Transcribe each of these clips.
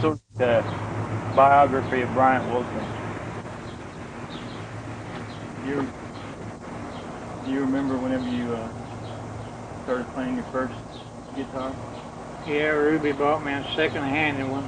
sort of the biography of Bryant Wilson. Do you remember whenever you started playing your first guitar? Yeah, Ruby bought me a second-handed one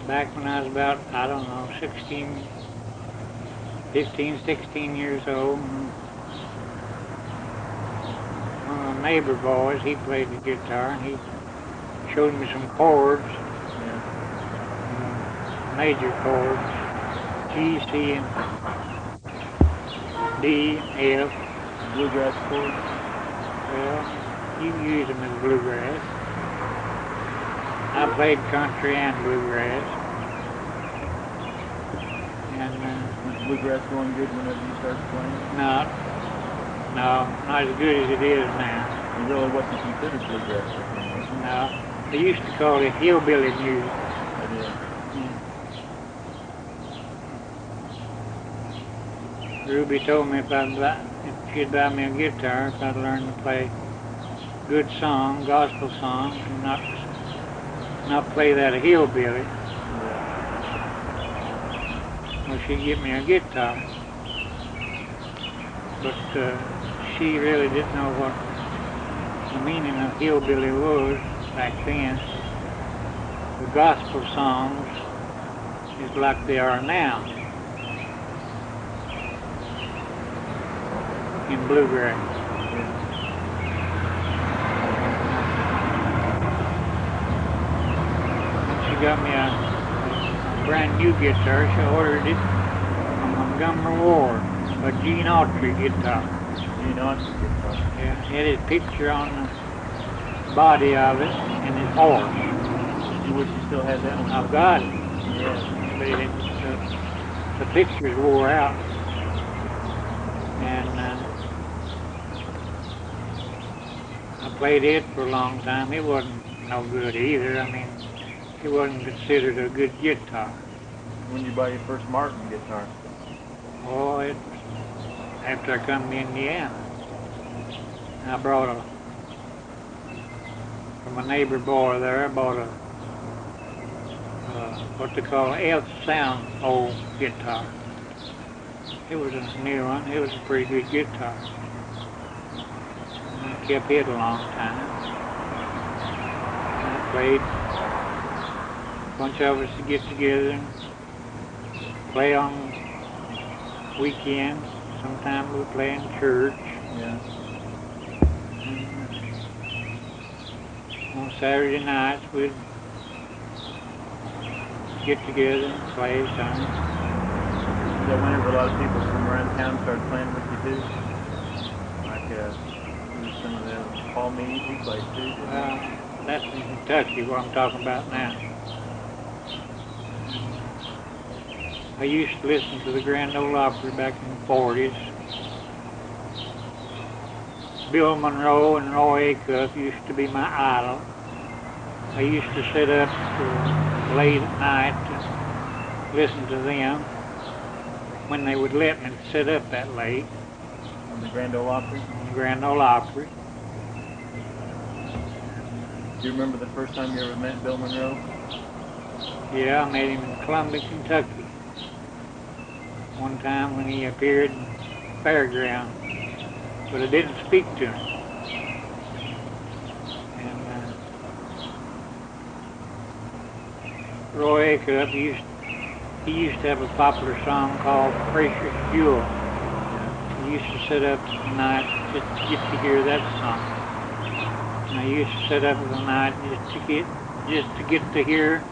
back when I was about, I don't know, 15, 16 years old. One of my neighbor boys, he played the guitar, and he showed me some chords, major chords, G, C, and D, F. Bluegrass chords? Well, you can use them as bluegrass. I played country and bluegrass. And was bluegrass going good whenever you started playing? No, not as good as it is now. It really wasn't considered bluegrass before, was it? No, they used to call it hillbilly music. I did. Ruby told me if she'd buy me a guitar, if I'd learn to play good song, gospel songs, and not play that hillbilly. Well, she'd get me a guitar. But she really didn't know what the meaning of hillbilly was back then. The gospel songs is like they are now in bluegrass. She got me a brand new guitar. She ordered it from Montgomery Ward, a Gene Autry guitar. Gene Autry guitar? Yeah, it had his picture on the body of it and his horse. You wish you still had that one? I've got it. Yeah. But the pictures wore out. And I played it for a long time. It wasn't no good either. I mean, it wasn't considered a good guitar. When did you buy your first Martin guitar? Oh, it was after I come to Indiana. I brought from a neighbor boy there, I bought a, what they call Elf Sound old guitar. It was a new one. It was a pretty good guitar. I kept it a long time. I played. A bunch of us to get together and play on weekends. Sometimes we play in church. Yeah. On Saturday nights we'd get together and play some. Is that whenever a lot of people from around town started playing with you too? Like some of the Paul Meade, he played too. Well, that's in Kentucky, what I'm talking about now. I used to listen to the Grand Ole Opry back in the 40s. Bill Monroe and Roy Acuff used to be my idol. I used to sit up late at night to listen to them when they would let me sit up that late. On the Grand Ole Opry? On the Grand Ole Opry. Do you remember the first time you ever met Bill Monroe? Yeah, I met him in Columbia, Kentucky. One time when he appeared in Fairground, but I didn't speak to him. And Roy Acuff, he used to have a popular song called Precious Jewel. He used to sit up at night just to get to hear that song. And I used to sit up at night just to get to hear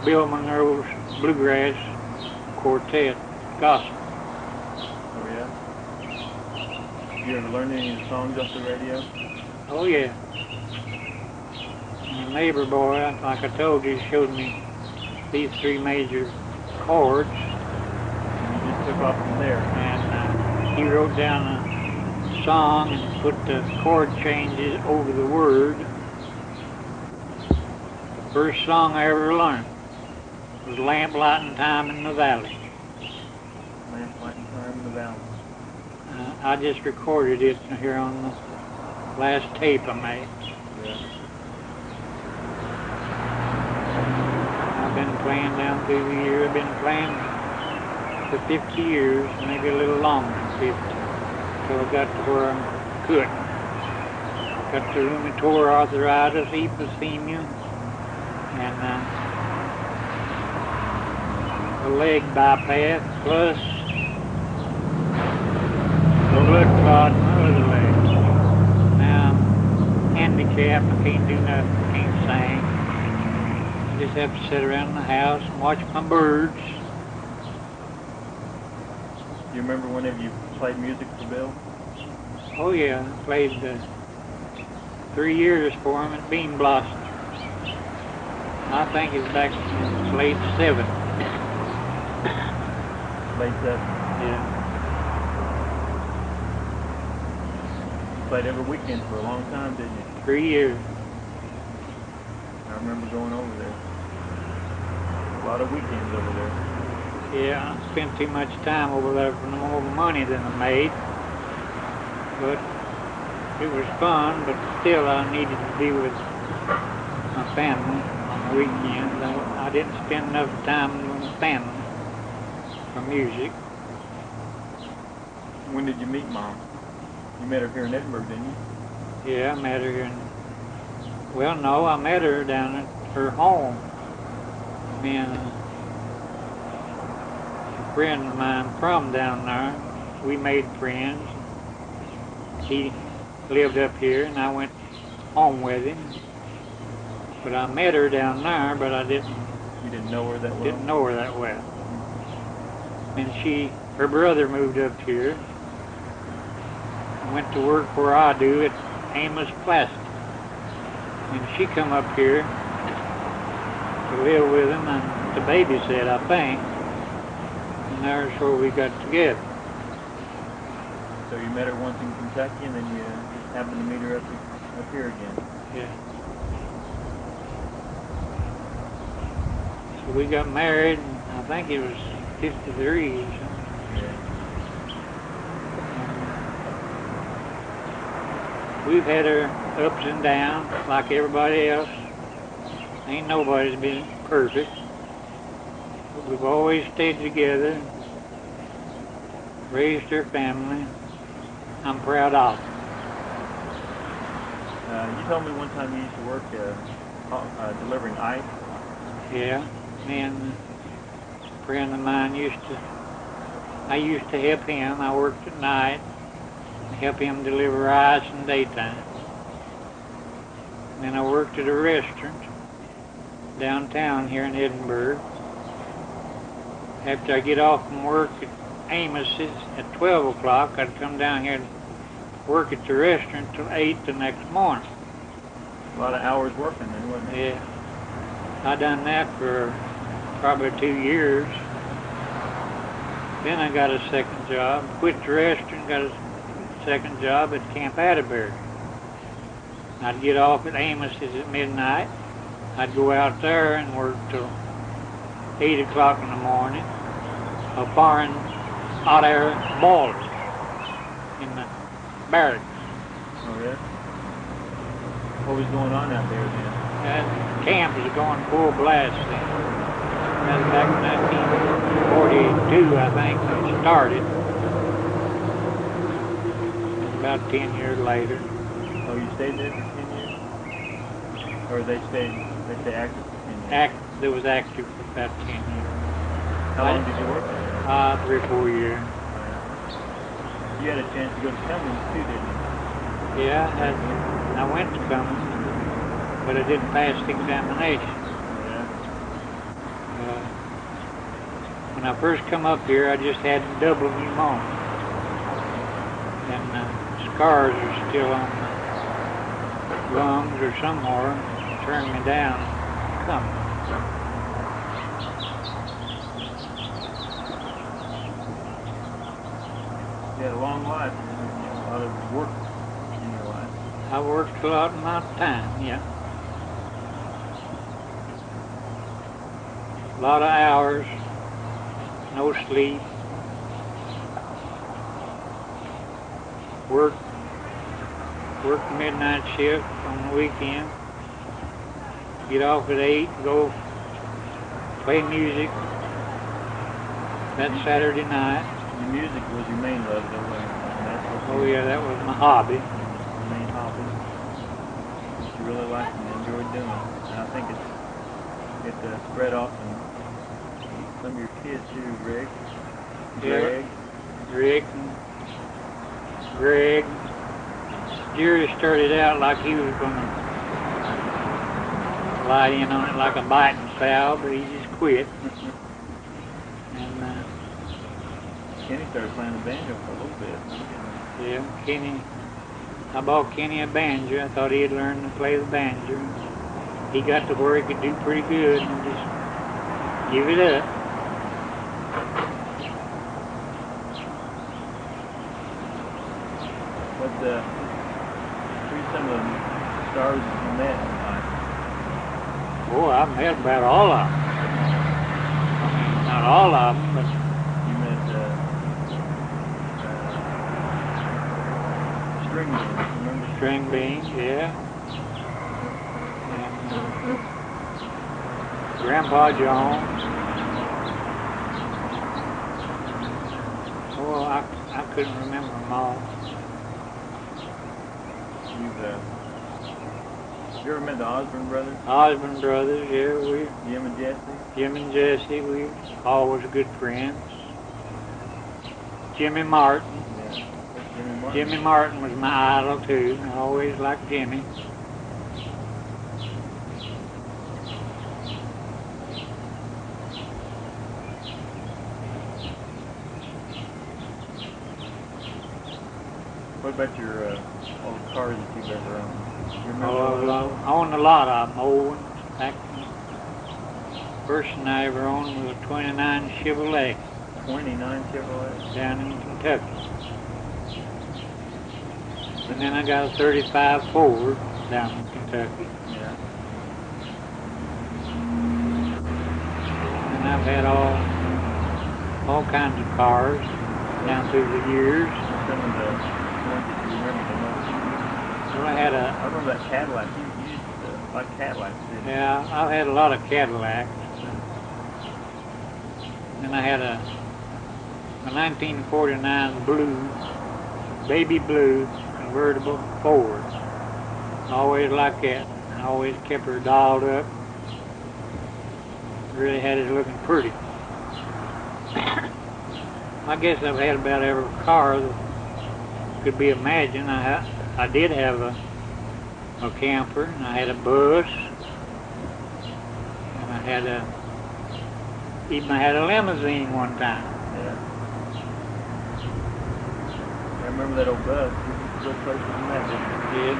Bill Monroe's Bluegrass Quartet gospel. Oh yeah? You ever learned any of the songs off the radio? Oh yeah. And the neighbor boy, like I told you, showed me these three major chords. And you just took off from there. And he wrote down a song and put the chord changes over the word. The first song I ever learned was Lamplighting Time in the Valley. Lamplighting Time in the Valley. I just recorded it here on the last tape I made. Yeah. I been playing down through the year. I've been playing for 50 years, maybe a little longer than 50, until I got to where I'm good. Got the rheumatoid arthritis, emphysema, and a leg bypass, plus a blood clot in my other leg. Now I'm handicapped, I can't do nothing, can't sing. I just have to sit around the house and watch my birds. Do you remember whenever you played music for Bill? Oh yeah, I played 3 years for him at Bean Blossom. I think it's back in late 7. Late 7? Yeah. Played every weekend for a long time, didn't you? 3 years. I remember going over there. A lot of weekends over there. Yeah, I spent too much time over there for more money than I made. But it was fun, but still I needed to be with my family on the weekends. I didn't spend enough time with my family for music. When did you meet Mom? You met her here in Edinburgh, didn't you? Yeah, I met her here well, no, I met her down at her home. Me and a friend of mine from down there, we made friends. He lived up here and I went home with him. But I met her down there, but I didn't. You didn't know her that well? Didn't know her that well. And her brother moved up here. Went to work where I do at Amos Plastic. And she come up here to live with him and to babysit, I think. And there's where we got together. So you met her once in Kentucky and then you just happened to meet her up here again? Yeah. So we got married, I think it was 53 or something. Yeah. We've had our ups and downs like everybody else. Ain't nobody's been perfect. But we've always stayed together, raised our family. I'm proud of it. You told me one time you used to work delivering ice. Yeah, me and a friend of mine I used to help him. I worked at night, help him deliver ice in the daytime. Then I worked at a restaurant downtown here in Edinburgh. After I get off from work at Amos's at 12 o'clock, I'd come down here and work at the restaurant till 8 the next morning. A lot of hours working then, wasn't it? Yeah. I done that for probably 2 years. Then I got a second job, quit the restaurant, got a second job at Camp Atterbury. I'd get off at Amos's at midnight. I'd go out there and work till 8 o'clock in the morning, firing hot air boilers in the barracks. Oh, yeah? What was going on out there then? That camp was going full blast then. That was back in 1942, I think, when it started. About 10 years later. Oh, you stayed there for 10 years? Or they stayed active for 10 years? That was active for about 10 years. How long did you work there? 3 or 4 years. Oh, yeah. You had a chance to go to Cummings too, didn't you? Yeah, I went to Cummings, but I didn't pass the examination. Yeah. When I first come up here, I just had double pneumonia. And scars are still on my lungs or somewhere, turned me down. Come. You had a long life, a lot of work in your life. I worked a lot of my time, yeah. A lot of hours, no sleep. Work midnight shift on the weekend. Get off at 8, go play music that Saturday night. The music was your main love, though, wasn't it? And that's what Oh yeah, that was my hobby. your main hobby. What you really liked and enjoyed doing. And I think it spread off in some of your kids too, Rick, Greg. Rick and Greg. Jerry started out like he was going to light in on it like a biting fowl, but he just quit. And Kenny started playing the banjo for a little bit. yeah, Kenny. I bought Kenny a banjo. I thought he'd learn to play the banjo. He got to where he could do pretty good and just give it up. Who's some of the stars that you met in life? Boy, I've met about all of them. I mean, not all of them, but You met String Beans, remember? String Beans, yeah. And Grandpa Jones. Oh, I couldn't remember them all. You ever met the Osborne brothers? Osborne brothers, yeah, Jim and Jesse? Jim and Jesse, we always good friends. Jimmy Martin. Yeah. Jimmy Martin. Jimmy Martin was my idol too. I always liked Jimmy. What about your all the cars that you've ever owned? You remember I those? owned a lot of them, old ones. Back first one I ever owned was a 29 Chevrolet 29 Chevrolet? down in Kentucky. And then I got a 35 Ford down in Kentucky. Yeah. And I've had all kinds of cars down through the years. Some of the ones that you remember the most. Well, I remember that Cadillac. You used to like Cadillacs, didn't you? yeah, I've had a lot of Cadillacs. And I had a 1949 blue, baby blue convertible Ford. I always liked that. I always kept her dialed up. Really had it looking pretty. I guess I've had about every car that could be imagined. I did have a camper, and I had a bus, and I had even a limousine one time. Yeah. I remember that old bus. You used to go places in that, didn't you? Did.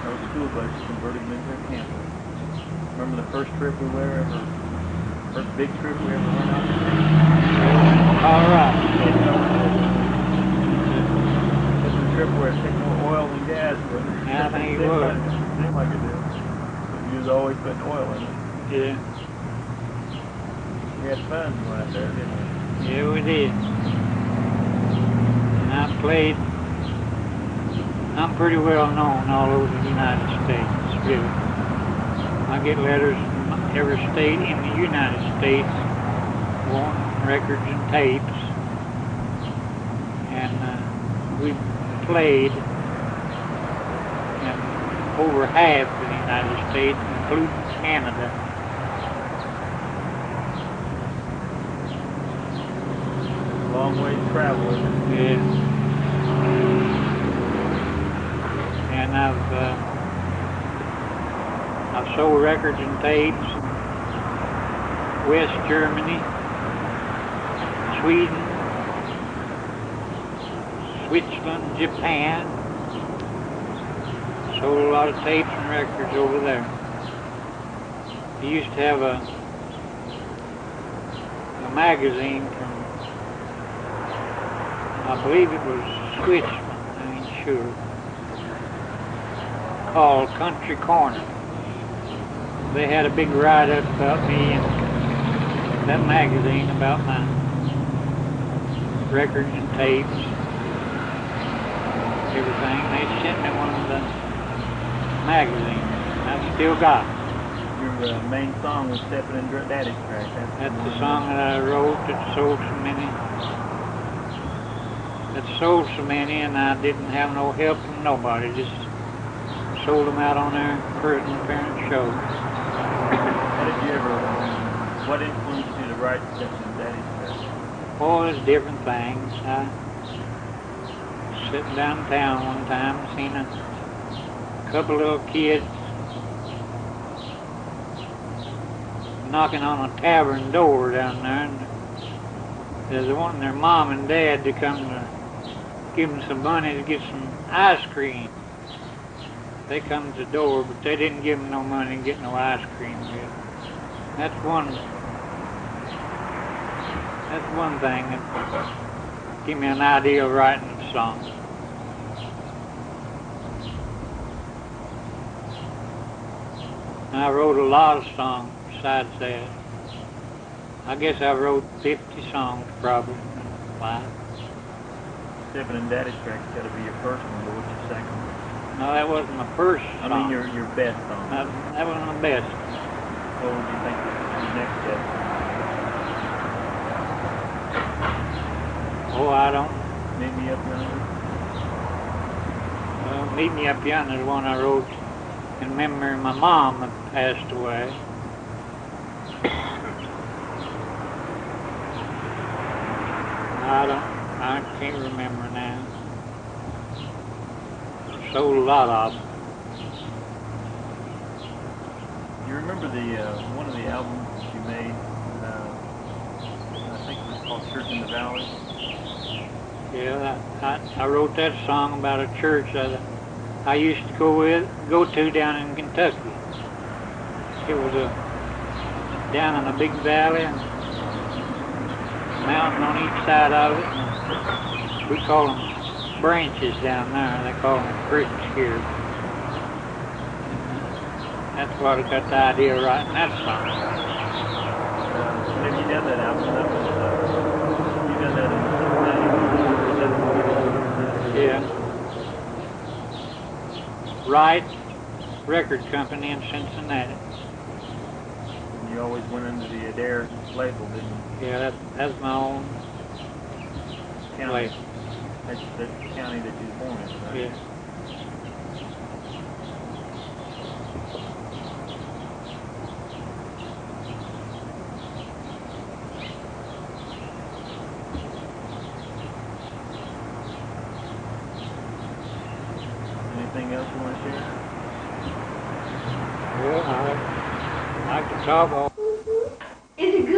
Those school buses converted them into a camper. Remember the first trip we ever, first big trip we ever went on? Colorado. This was a trip where it took more oil than gas, but Yeah, I think it seemed was. like it did. But you was always putting oil in it. Yeah. We had fun when we went out there, didn't we? Yeah, we did. And I'm pretty well known all over the United States, really. I get letters from every state in the United States wanting records and tapes. And we played in over half of the United States, including Canada. Long way to travel, isn't it? Yeah. And I've sold records and tapes in West Germany, Sweden, Switzerland, Japan. Sold a lot of tapes and records over there. He used to have a magazine from, I believe it was Switzerland, I ain't sure, called Country Corner. They had a big write-up about me in that magazine about my records and tapes, everything. They sent me one of the magazines. I still got it. Your main song was Stepping in Daddy's Track. That's the song that I wrote that sold so many. That sold so many, and I didn't have no help from nobody. Just sold them out on their parent show. How did you ever? What influenced you to write Stepping in Daddy's Track? Oh, there's different things. I sitting downtown one time, seen a couple little kids knocking on a tavern door down there, and they're wanting their mom and dad to come to give them some money to get some ice cream. They come to the door, but they didn't give them no money to get no ice cream yet. That's one thing that gave me an idea of writing a song. I wrote a lot of songs besides that. I guess I wrote 50 songs probably. Wow. Stepping in Daddy's Track's got to be your first one, but what's your second one? No, that wasn't my first song. I mean your best song. That wasn't my best. What would you think your next best song? Oh, I don't. Meet Me Up Yonder? Meet Me Up Yonder is one I wrote in memory of my mom that passed away. I can't remember now. Sold a lot of them. You remember the one of the albums that you made? I think it was called Church in the Valley. Yeah, I wrote that song about a church that I used to go to down in Kentucky. It was down in a big valley, and a mountain on each side of it. We call them branches down there. They call them creeks here. That's what I got the idea of writing that song. Have you done that album? You done that in Yeah. Wright Record Company in Cincinnati. And you always went under the Adair label, didn't you? Yeah, that's my own County. label. That's the county that you were born in, right? Yeah. Anything else you want to share? Well, I can talk all. Is it